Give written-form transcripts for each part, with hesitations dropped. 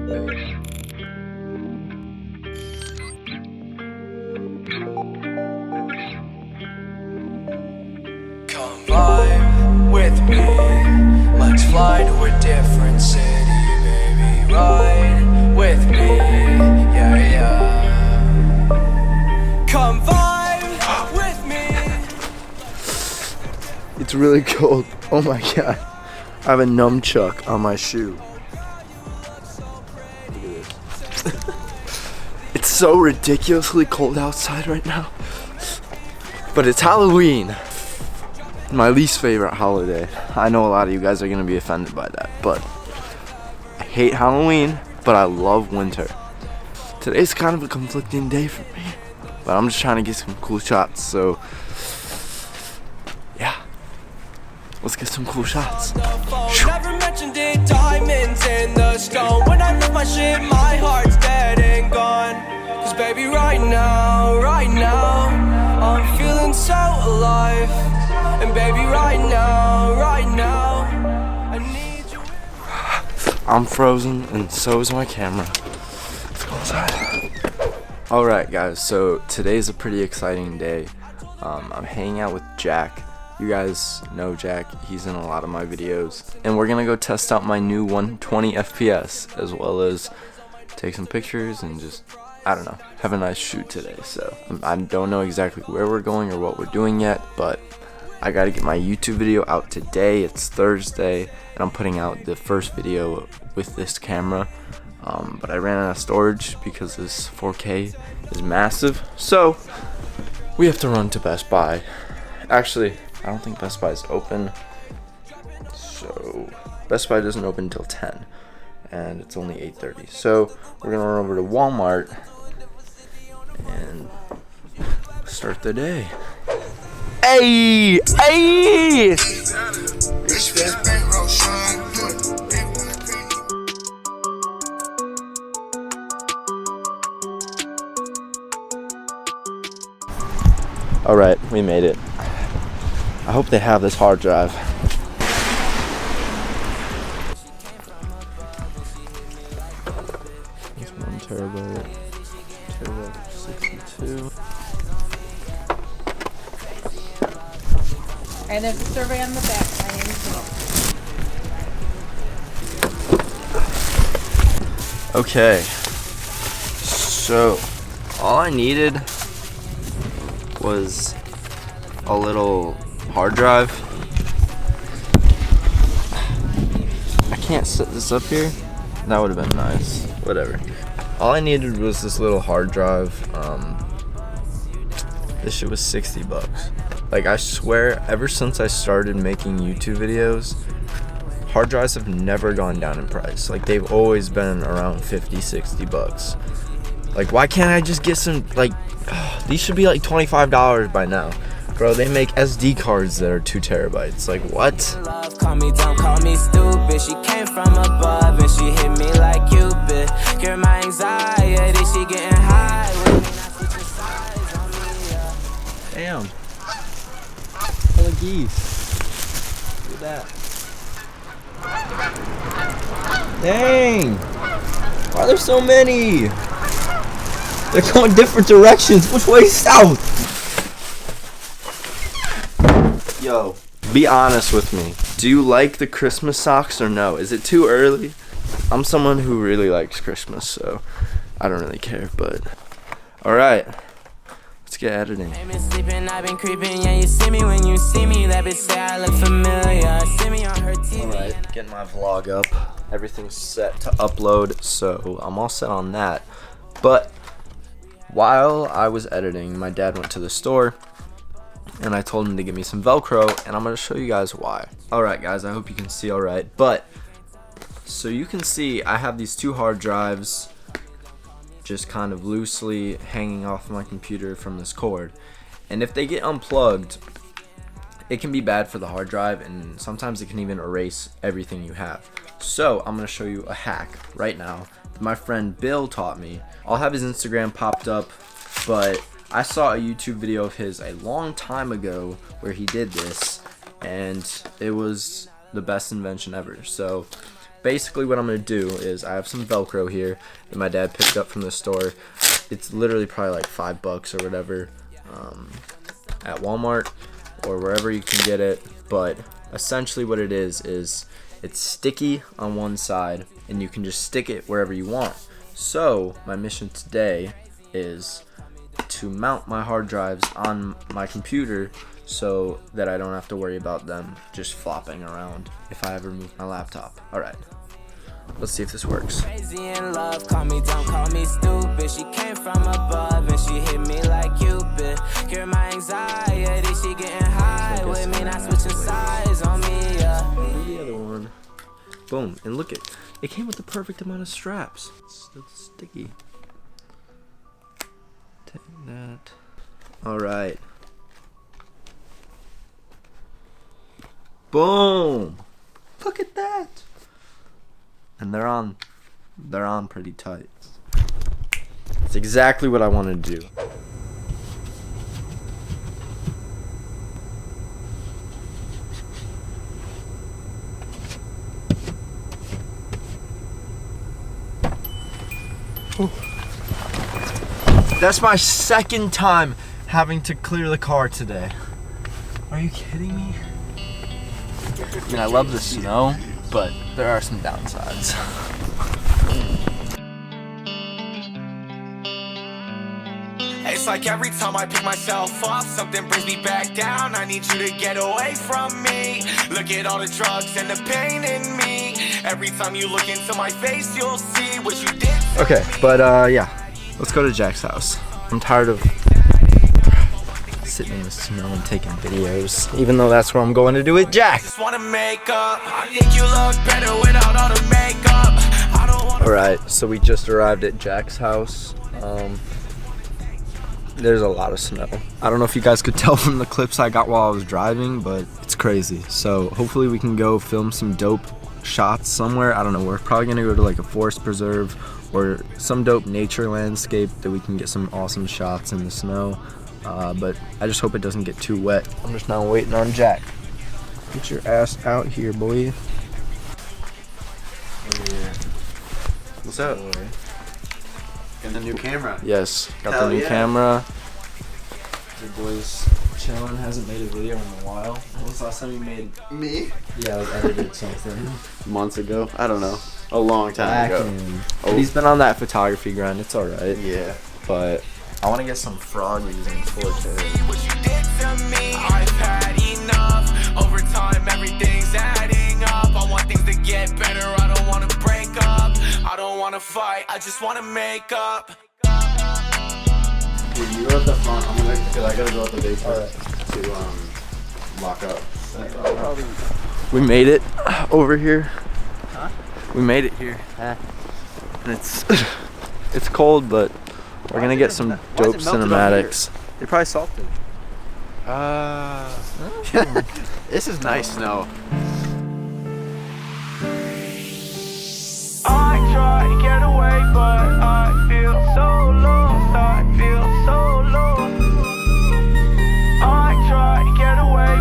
Come vibe with me. Let's fly to a different city, baby. Ride with me. Yeah, yeah. Come vibe with me. It's really cold. Oh my god. I have a nunchuck on my shoe. Look at this. It's so ridiculously cold outside right now. But it's Halloween. My least favorite holiday. I know a lot of you guys are gonna be offended by that, but I hate Halloween, but I love winter. Today's kind of a conflicting day for me, but I'm just trying to get some cool shots, so yeah. Let's get some cool shots. Never mentioned it, diamonds in the stone. When I left my shit, my heart's dead and gone. Cause baby, right now, I'm feeling so alive. And baby, right now, I need you. I'm frozen, and so is my camera. Let's go inside. Alright guys, so today's a pretty exciting day. I'm hanging out with Jack. You guys know Jack, he's in a lot of my videos. And we're gonna go test out my new 120 FPS, as well as take some pictures and just, I don't know, have a nice shoot today. So I don't know exactly where we're going or what we're doing yet, but I gotta get my YouTube video out today. It's Thursday, and I'm putting out the first video with this camera. But I ran out of storage because this 4K is massive. So we have to run to Best Buy. Actually, I don't think Best Buy is open. So Best Buy doesn't open until 10, and it's only 8:30. So we're gonna run over to Walmart and start the day. Hey! Hey! Alright, we made it. I hope they have this hard drive. It's 1 terabyte. 62. And there's a survey on the back. My name is Nick. Okay. So, all I needed was a little hard drive. I can't set this up here. That would have been nice. Whatever. All I needed was this little hard drive. This shit was 60 bucks. Like, I swear, ever since I started making YouTube videos, hard drives have never gone down in price. Like, they've always been around 50, 60 bucks. Like, why can't I just get some, like, these should be like $25 by now. Bro, they make SD cards that are 2 terabytes. Like, what? Call me dumb, call me stupid. She came from above and she hit me like Cupid. Cure my anxiety, she getting high with me. Now switching sides on me. Damn. Full of geese. Look at that. Dang. Why are there so many? They're going different directions. Which way is south? Yo, be honest with me. Do you like the Christmas socks or no? Is it too early? I'm someone who really likes Christmas, so I don't really care, but alright. Let's get editing. Alright, getting my vlog up. Everything's set to upload, so I'm all set on that. But while I was editing, my dad went to the store and I told him to give me some Velcro, and I'm going to show you guys why. Alright guys, I hope you can see alright, but so you can see I have these 2 hard drives just kind of loosely hanging off my computer from this cord, and if they get unplugged, it can be bad for the hard drive, and sometimes it can even erase everything you have. So I'm going to show you a hack right now that my friend Bill taught me. I'll have his Instagram popped up, but I saw a YouTube video of his a long time ago where he did this, and it was the best invention ever. So basically what I'm gonna do is I have some Velcro here that my dad picked up from the store. It's literally probably like $5 or whatever at Walmart or wherever you can get it. But essentially what it is it's sticky on one side and you can just stick it wherever you want. So my mission today is to mount my hard drives on my computer so that I don't have to worry about them just flopping around if I ever move my laptop. Alright, let's see if this works. Crazy in love, call me dumb, call me stupid. She came from above and she hit me like Cupid. Cure my anxiety, she getting high with me, not switching sides on me, yeah. The other one. Boom, and look it came with the perfect amount of straps. It's still sticky. Take that. Alright. Boom! Look at that! And they're on pretty tight. It's exactly what I want to do. That's my second time having to clear the car today. Are you kidding me? I mean, I love the snow, but there are some downsides. It's like every time I pick myself up, something brings me back down. I need you to get away from me. Look at all the drugs and the pain in me. Every time you look into my face, you'll see what you did. Okay, but yeah, let's go to Jack's house. I'm tired of sitting in the snow and taking videos, even though that's what I'm going to do with Jack. Just wanna make up. I think you look better without all the makeup. I don't wanna. Alright, so we just arrived at Jack's house. There's a lot of snow. I don't know if you guys could tell from the clips I got while I was driving, but it's crazy. So hopefully we can go film some dope shots somewhere. I don't know, we're probably gonna go to like a forest preserve or some dope nature landscape that we can get some awesome shots in the snow. But I just hope it doesn't get too wet. I'm just now waiting on Jack. Get your ass out here, boy. Yeah. What's up? Got the new camera. Yes, got Hell the new yeah. camera. Your boy's chilling, hasn't made a video in a while. When was the last time you made? Me? Yeah, I edited something. Months ago. I don't know. A long time ago. But he's been on that photography grind. It's alright. Yeah. But I want to get some froggies in 4K. What you did to me, I've had enough. Over time, everything's adding up. I want things to get better. I don't want to break up. I don't want to fight. I just want to make up. Dude, you are at the front. I'm gonna, cause I gotta go at the basement to lock up. We made it over here. Huh? We made it here. And it's it's cold, but we're gonna get some dope cinematics. You're probably salted. This is nice snow. I try to get away, but I feel so lost. I feel so lost. I try to get away.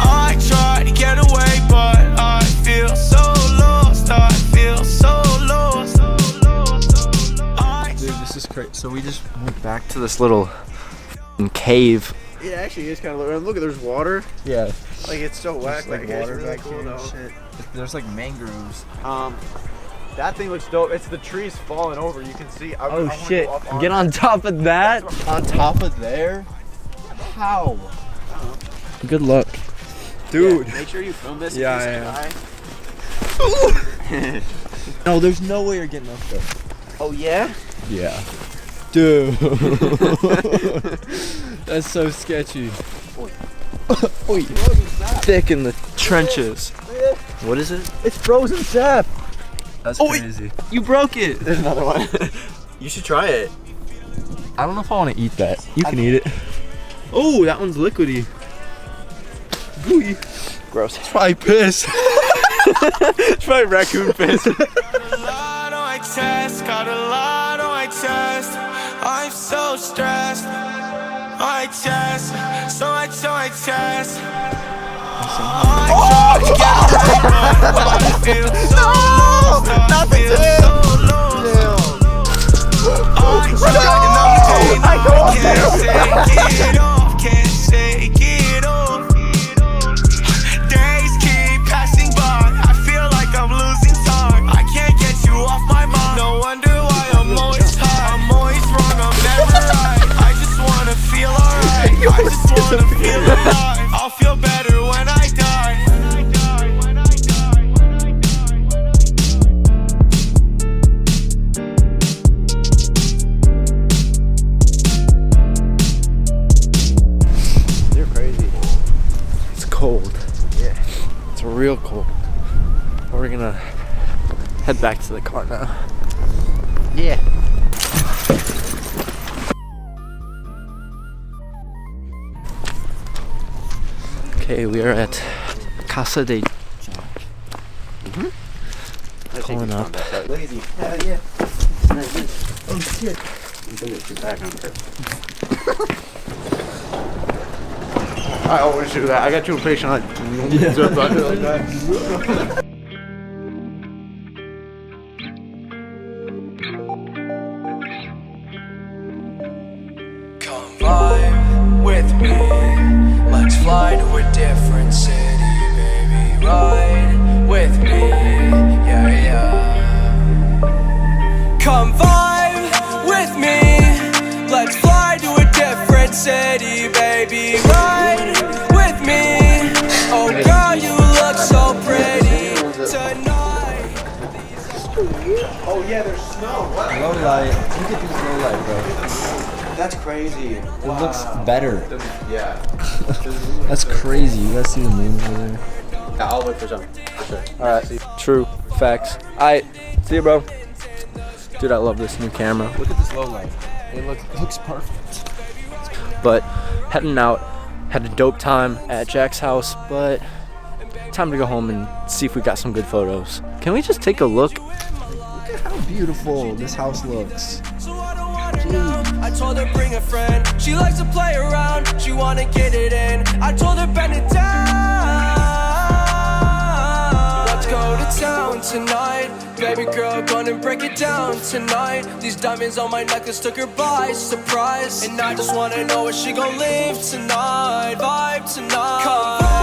I try to get away, but I feel so lost. I feel so lost. Dude, this is crazy. So we just went back to this little cave. It actually is kind of. Look, there's water. Yeah. Like it's so whack. Like Like it's water really back cool here and though. shit. There's like mangroves. That thing looks dope. It's the trees falling over. You can see. I wanna shit! go up on Get it. on top of that. On top of there. How? Good luck, dude. Yeah, make sure you film this. Yeah, in yeah. case No, there's no way you're getting up there. Oh yeah. Yeah. Dude. That's so sketchy. Oi. Thick in the trenches. What is it? It's frozen sap. That's crazy. You broke it. There's another one. You should try it. I don't know if I want to eat that. You can eat it. Oh, that one's liquidy. Ooh, Gross. it's probably piss. It's probably raccoon piss. Got a lot on my chest, got a lot on my chest. I'm so stressed. I chest, so I chest. I try to get away, but I feel so lost. I feel so lost. I tried and I'm saying I can't shake it off, can't shake it off. Days keep passing by, I feel like I'm losing time. I can't get you off my mind. No wonder why I'm always high. I'm always wrong, I'm never right. I just wanna feel alright. I just wanna feel alive. I'll feel better when I die. You're crazy. It's cold. Yeah. It's real cold. We're gonna head back to the car now. Yeah. Okay, we are at Casa de pulling up. Lazy. Hell yeah. Oh shit. I'm gonna get you back on purpose. I always do that. I got too impatient. Like that. Come vibe with me. Let's fly to a different city, baby. Ride with me. Yeah, yeah. Come vibe with me. Let's fly to a different city, baby. Ride with me. Oh, girl, you look so pretty tonight. Oh yeah, there's snow. What? Low light. Look at this low light, bro. That's crazy. It looks better. Yeah. That's crazy. You guys see the moon over there? Yeah, I'll wait for some. For sure. Alright, true. Facts. Alright, see you, bro. Dude, I love this new camera. Look at this low light. It looks perfect. But heading out, had a dope time at Jack's house, but time to go home and see if we got some good photos. Can we just take a look? Look at how beautiful this house looks. So I don't wanna know. I told her bring a friend. She likes to play around. She wanna get it in. I told her bend it down. Let's go to town tonight. Baby girl, gonna break it down tonight. These diamonds on my necklace took her by surprise. And I just wanna know if she gon' live tonight. Vibe tonight. Come